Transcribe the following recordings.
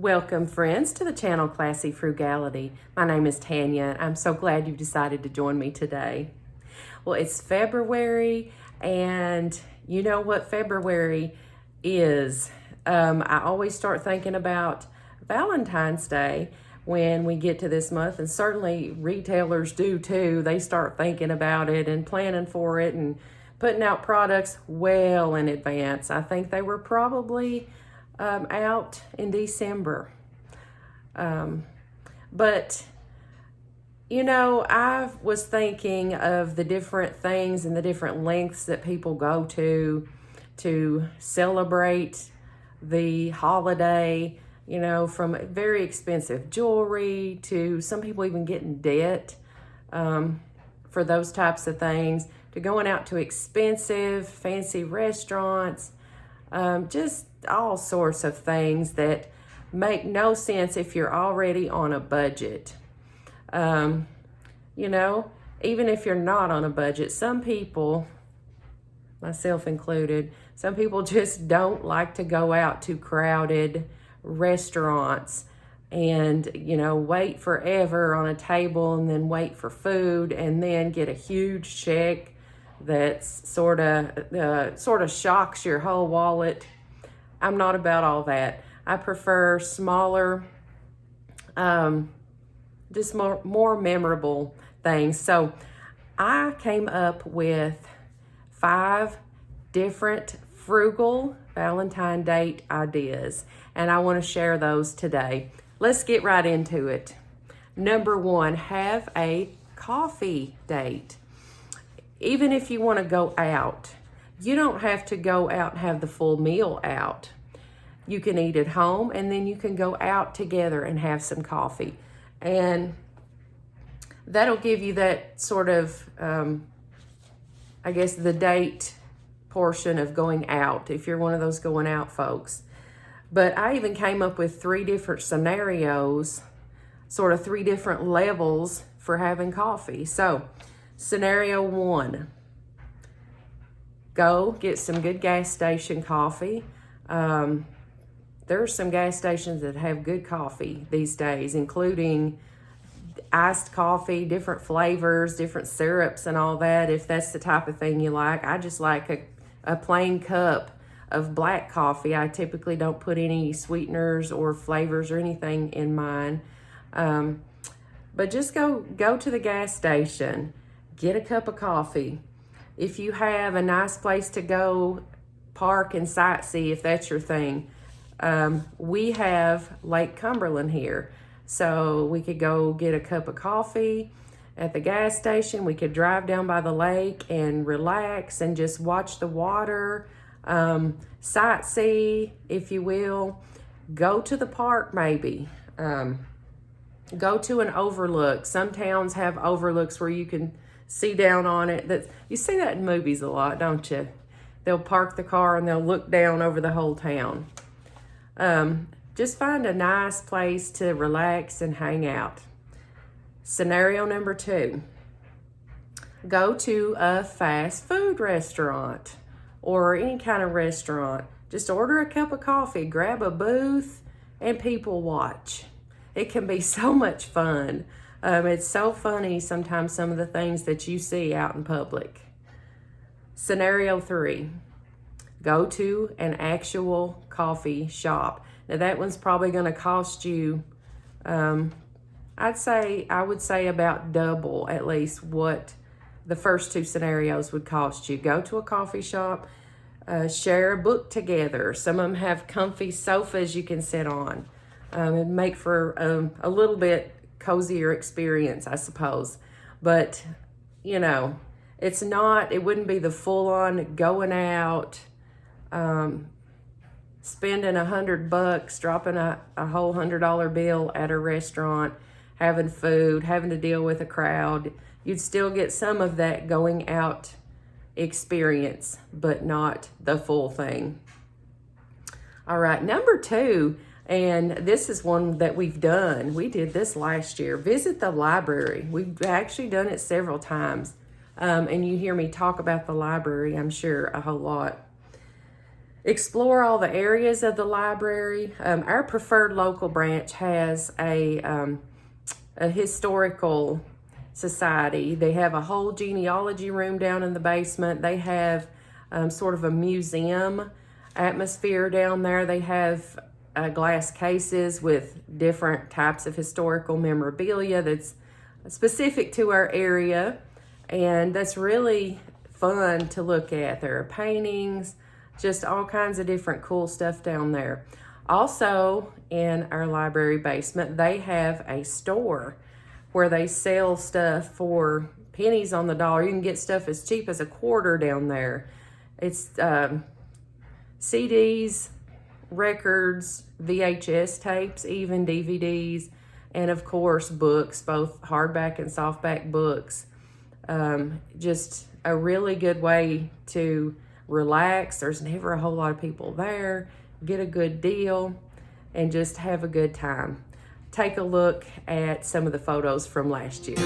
Welcome, friends, to the channel Classy Frugality. My name is Tanya. I'm so glad you decided to join me today. Well, it's February, and you know what February is. I always start thinking about Valentine's Day when we get to this month, and certainly retailers do too. They start thinking about it and planning for it and putting out products well in advance. I think they were probably out in December. But, you know, I was thinking of the different things and the different lengths that people go to celebrate the holiday, you know, from very expensive jewelry to some people even getting debt for those types of things, to going out to expensive, fancy restaurants, just all sorts of things that make no sense if you're already on a budget. You know, even if you're not on a budget, some people, myself included, some people just don't like to go out to crowded restaurants and, you know, wait forever on a table and then wait for food and then get a huge check that's sort of shocks your whole wallet. I'm not about all that. I prefer smaller, just more memorable things. So I came up with 5 different frugal Valentine date ideas, and I want to share those today. Let's get right into it. Number 1, have a coffee date. Even if you want to go out, you don't have to go out and have the full meal out. You can eat at home, and then you can go out together and have some coffee. And that'll give you that sort of, I guess, the date portion of going out, if you're one of those going out folks. But I even came up with 3 different scenarios, sort of 3 different levels for having coffee. So, scenario 1, go get some good gas station coffee. There are some gas stations that have good coffee these days, including iced coffee, different flavors, different syrups and all that, if that's the type of thing you like. I just like a plain cup of black coffee. I typically don't put any sweeteners or flavors or anything in mine. But just go to the gas station, get a cup of coffee. If you have a nice place to go park and sightsee, if that's your thing, we have Lake Cumberland here. So we could go get a cup of coffee at the gas station. We could drive down by the lake and relax and just watch the water, sightsee, if you will. Go to the park maybe. Go to an overlook. Some towns have overlooks where you can see down on it. You see that in movies a lot, don't you? They'll park the car and they'll look down over the whole town. Just find a nice place to relax and hang out. Scenario number 2, go to a fast food restaurant or any kind of restaurant. Just order a cup of coffee, grab a booth, and people watch. It can be so much fun. It's so funny sometimes, some of the things that you see out in public. Scenario 3, go to an actual coffee shop. Now that one's probably going to cost you, I would say about double at least what the first 2 scenarios would cost you. Go to a coffee shop, share a book together. Some of them have comfy sofas you can sit on. And make for a little bit cozier experience, I suppose. But, you know, it wouldn't be the full-on going out, spending $100, dropping a whole $100 bill at a restaurant, having food, having to deal with a crowd. You'd still get some of that going out experience, but not the full thing. All right, number 2, and this is one that we've done. We did this last year. Visit the library. We've actually done it several times. And you hear me talk about the library, I'm sure, a whole lot. explore all the areas of the library. Our preferred local branch has a historical society. They have a whole genealogy room down in the basement. They have sort of a museum atmosphere down there. They have glass cases with different types of historical memorabilia that's specific to our area, and that's really fun to look at. There are paintings, just all kinds of different cool stuff down there. Also, in our library basement, they have a store where they sell stuff for pennies on the dollar. You can get stuff as cheap as a quarter down there. It's CDs, records, VHS tapes, even DVDs, and of course books, both hardback and softback books. Just a really good way to relax. There's never a whole lot of people there. Get a good deal and just have a good time. Take a look at some of the photos from last year.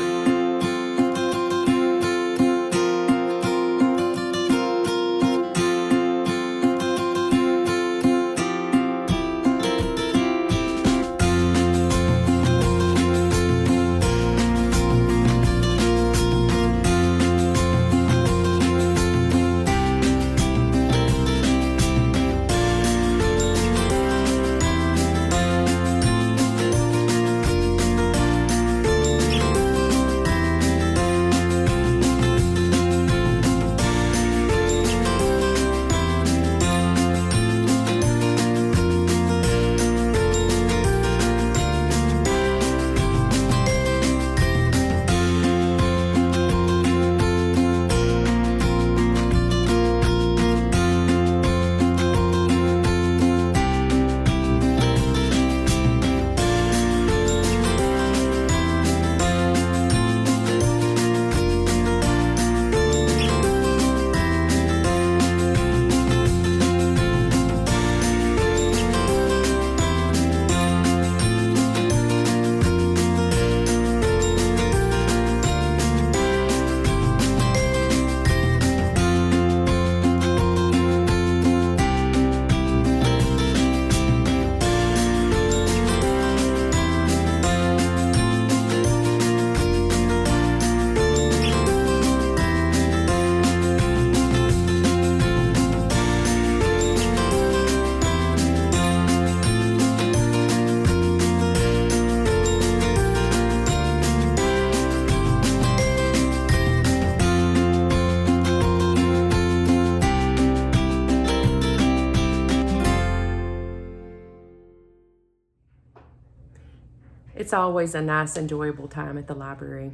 It's always a nice, enjoyable time at the library.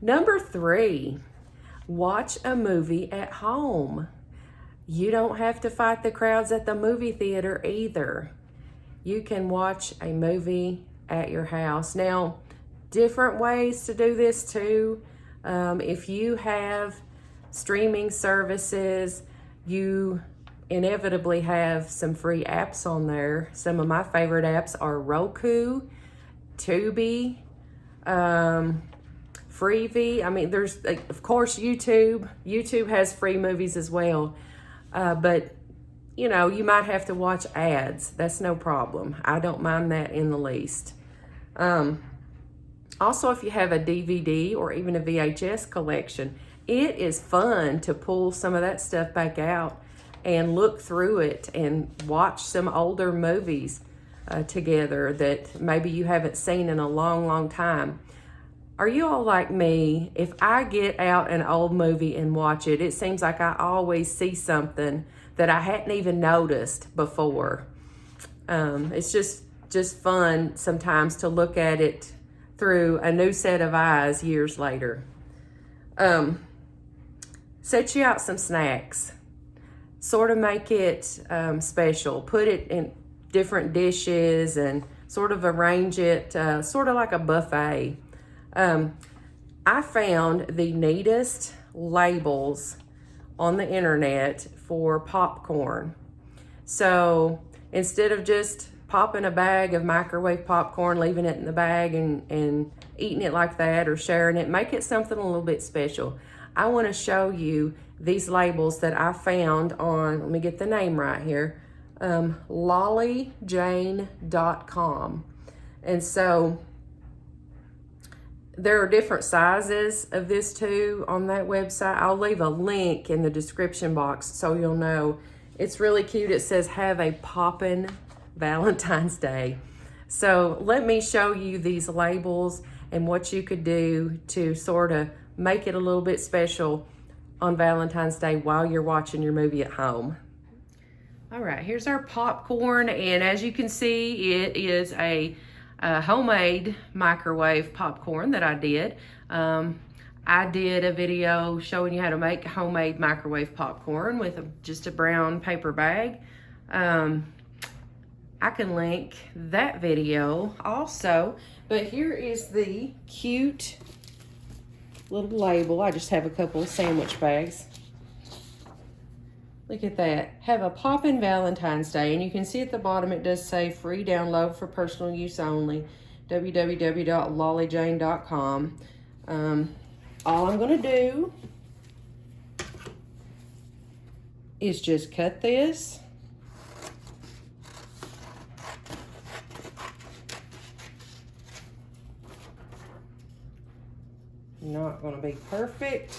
Number 3, watch a movie at home. You don't have to fight the crowds at the movie theater either. You can watch a movie at your house. Now, different ways to do this too. If you have streaming services, you inevitably have some free apps on there. Some of my favorite apps are Roku, Tubi, Freevee. I mean, there's, of course, YouTube. YouTube has free movies as well. But, you know, you might have to watch ads. That's no problem. I don't mind that in the least. Also, if you have a DVD or even a VHS collection, it is fun to pull some of that stuff back out and look through it and watch some older movies together that maybe you haven't seen in a long, long time. Are you all like me? If I get out an old movie and watch it, it seems like I always see something that I hadn't even noticed before. It's just fun sometimes to look at it through a new set of eyes years later. Set you out some snacks. Sort of make it special. Put it in different dishes and sort of arrange it sort of like a buffet. I found the neatest labels on the internet for popcorn. So instead of just popping a bag of microwave popcorn, leaving it in the bag and eating it like that, or sharing it. Make it something a little bit special. I want to show you these labels that I found on, let me get the name right here, lollyjane.com. And so there are different sizes of this too on that website. I'll leave a link in the description box so you'll know. It's really cute. It says, have a poppin' Valentine's Day. So let me show you these labels and what you could do to sort of make it a little bit special on Valentine's Day while you're watching your movie at home. All right, here's our popcorn, and as you can see, it is a homemade microwave popcorn that I did. I did a video showing you how to make homemade microwave popcorn with just a brown paper bag. I can link that video also, but here is the cute little label. I just have a couple of sandwich bags. Look at that. Have a poppin' Valentine's Day. And you can see at the bottom it does say free download for personal use only. www.lollyjane.com. All I'm going to do is just cut this. Not going to be perfect.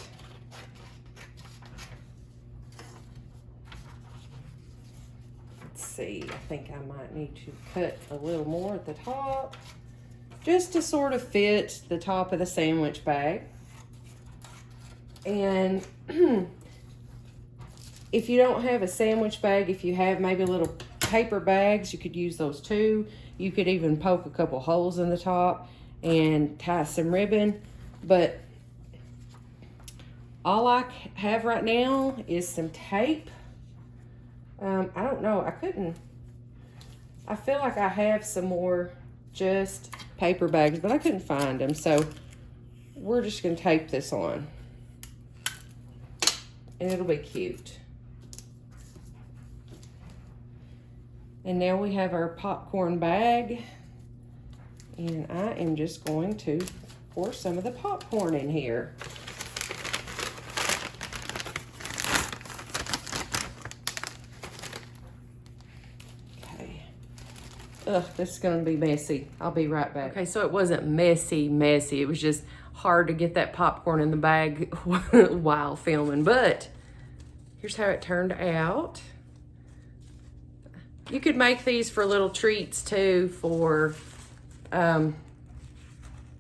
See, I think I might need to cut a little more at the top just to sort of fit the top of the sandwich bag. And if you don't have a sandwich bag, if you have maybe little paper bags, you could use those too. You could even poke a couple holes in the top and tie some ribbon. But all I have right now is some tape. I don't know, I feel like I have some more just paper bags, but I couldn't find them, so we're just gonna tape this on. And it'll be cute. And now we have our popcorn bag, and I am just going to pour some of the popcorn in here. Ugh, this is gonna be messy. I'll be right back. Okay, so it wasn't messy. It was just hard to get that popcorn in the bag while filming, but here's how it turned out. You could make these for little treats too, for like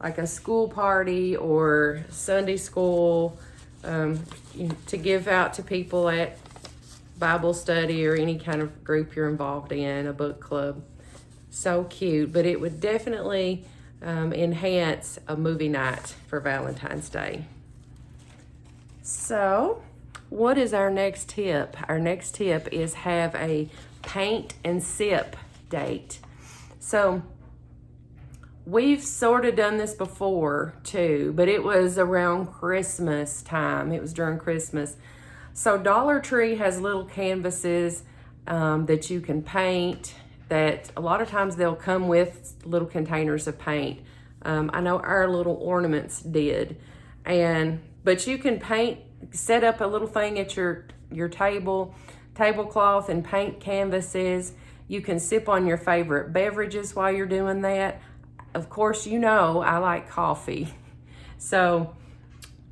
a school party or Sunday school, to give out to people at Bible study or any kind of group you're involved in, a book club. So cute, but it would definitely enhance a movie night for Valentine's Day. So, what is our next tip? Our next tip is have a paint and sip date. So, we've sort of done this before too, but it was around Christmas time. It was during Christmas. So, Dollar Tree has little canvases that you can paint, that a lot of times they'll come with little containers of paint. I know our little ornaments did. But you can paint, set up a little thing at your tablecloth and paint canvases. You can sip on your favorite beverages while you're doing that. Of course, you know I like coffee. So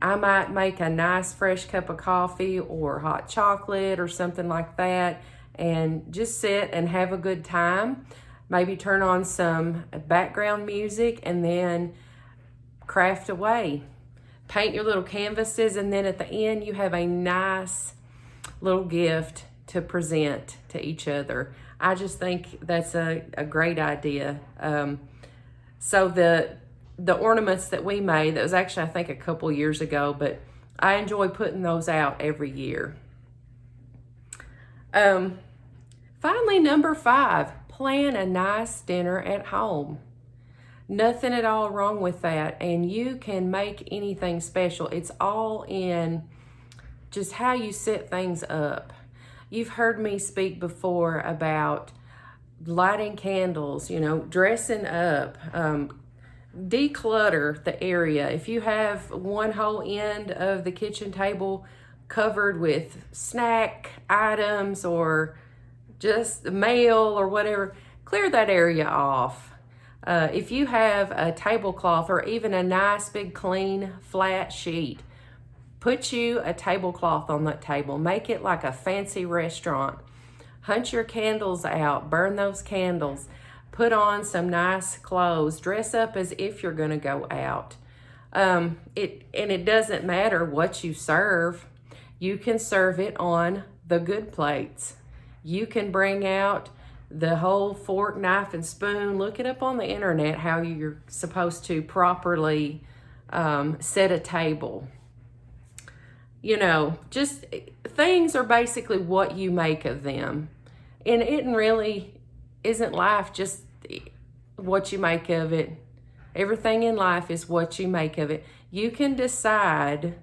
I might make a nice fresh cup of coffee or hot chocolate or something like that, and just sit and have a good time. Maybe turn on some background music and then craft away. Paint your little canvases, and then at the end you have a nice little gift to present to each other. I just think that's a great idea. So the ornaments that we made, that was actually I think a couple years ago, but I enjoy putting those out every year. Finally, number 5, plan a nice dinner at home. Nothing at all wrong with that, and you can make anything special. It's all in just how you set things up. You've heard me speak before about lighting candles, dressing up, declutter the area. If you have one whole end of the kitchen table covered with snack items or just mail or whatever, clear that area off. If you have a tablecloth or even a nice big clean flat sheet, put you a tablecloth on that table. Make it like a fancy restaurant. Hunt your candles out, burn those candles, put on some nice clothes, dress up as if you're gonna go out. It doesn't matter what you serve. You can serve it on the good plates. You can bring out the whole fork, knife, and spoon. Look it up on the internet how you're supposed to properly set a table. Just things are basically what you make of them. And it really isn't life just what you make of it. Everything in life is what you make of it. You can decide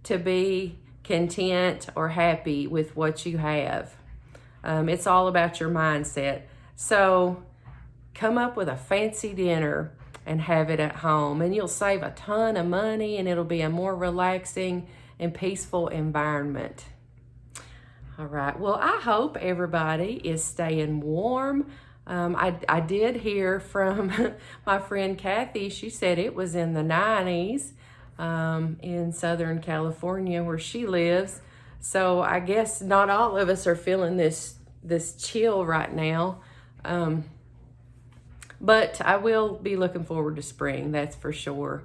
to be content or happy with what you have. It's all about your mindset. So come up with a fancy dinner and have it at home, and you'll save a ton of money, and it'll be a more relaxing and peaceful environment. All right, well, I hope everybody is staying warm. I did hear from my friend Kathy. She said it was in the 90s in Southern California where she lives. So I guess not all of us are feeling this chill right now. But I will be looking forward to spring, that's for sure.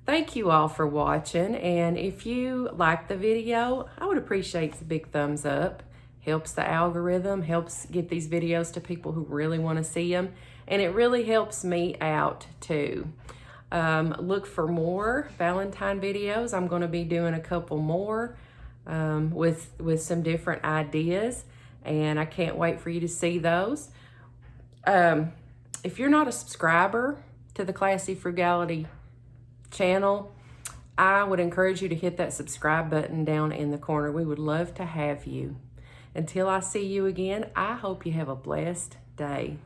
Thank you all for watching, and if you like the video, I would appreciate the big thumbs up. Helps the algorithm, helps get these videos to people who really want to see them, and it really helps me out too. Look for more Valentine videos. I'm going to be doing a couple more with some different ideas, and I can't wait for you to see those. If you're not a subscriber to the Classy Frugality channel, I would encourage you to hit that subscribe button down in the corner. We would love to have you. Until I see you again, I hope you have a blessed day.